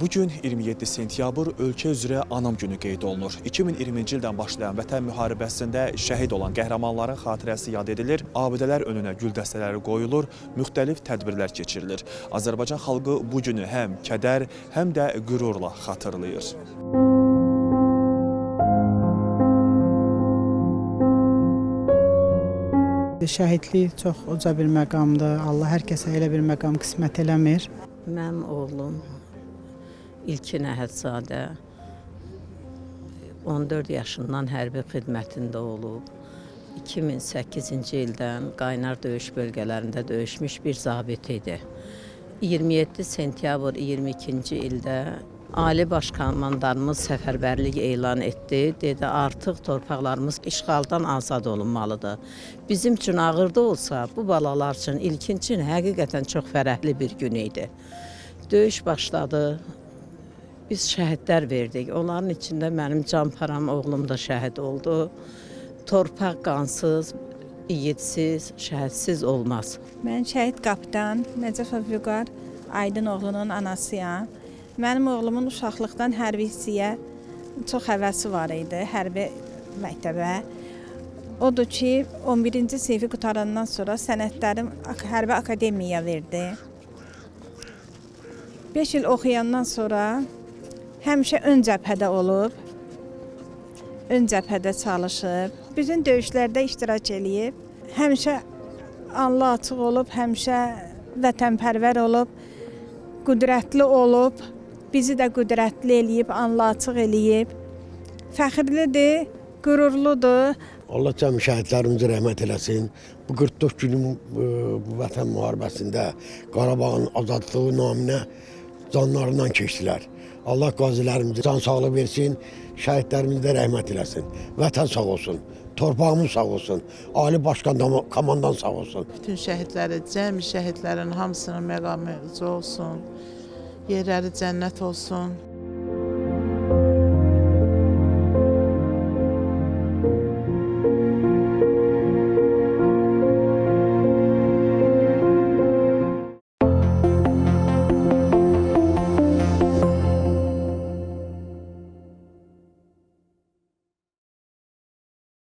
Bugün 27 sentyabr ölkə üzrə Anam günü qeyd olunur. 2020-ci ildən başlayan Vətən müharibəsində şəhid olan qəhrəmanların xatirəsi yad edilir, abidələr önünə gül dəstələri qoyulur, müxtəlif tədbirlər keçirilir. Azərbaycan xalqı bu günü həm kədər, həm də qürurla xatırlayır. Şəhidlik çox uca bir məqamdır. Allah hər kəsə elə bir məqam qismət eləmir. Mənim oğlum İlkin Əhədzadə 14 yaşından hərbi xidmətində olub. 2008-ci ildən qaynar döyüş bölgələrində döyüşmüş bir zabit idi. 27 sentyabr 22-ci ildə Ali Baş Komandanımız səfərbərlik elan etdi. Dedi, artıq torpaqlarımız işğaldan azad olunmalıdır. Bizim üçün ağır da olsa, bu balalar üçün, İlkin üçün həqiqətən çox fərəhli bir gün idi. Döyüş başladı. Biz şəhidlər verdik. Onların içində mənim canparam oğlum da şəhid oldu. Torpaq qansız, igidsiz, şəhidsiz olmaz. Mən şəhid kapitan Nəcəfov Vüqar Aydınoğlunun anasıyam. Mənim oğlumun uşaqlıqdan hərbi hissəyə çox həvəsi var idi, hərbi məktəbə. Odur ki, 11-ci sinfi qutarandan sonra sənədlərim hərbi akademiyaya verdi. 5 il oxuyandan sonra həmişə ön cəbhədə olub, ön cəbhədə çalışıb, bütün döyüşlərdə iştirak eləyib, həmişə alnı açıq olub, həmişə vətənpərvər olub, qüdrətli olub, bizi də qüdrətli eləyib, alnı açıq eləyib, fəxirlidir, qürurludur. Allah cəmi şəhidlərimizi rəhmət eləsin. Bu 44 günün bu vətən müharibəsində Qarabağın azadlığı naminə canlarından keçdilər. Allah qazilərimizi can sağlığı versin, şəhidlərimizi də rəhmət eləsin. Vətən sağ olsun, torpağımız sağ olsun, Ali Baş Komandan sağ olsun. Bütün şəhidləri, cəmi şəhidlərin hamısının məqamı uca olsun, yerləri cənnət olsun.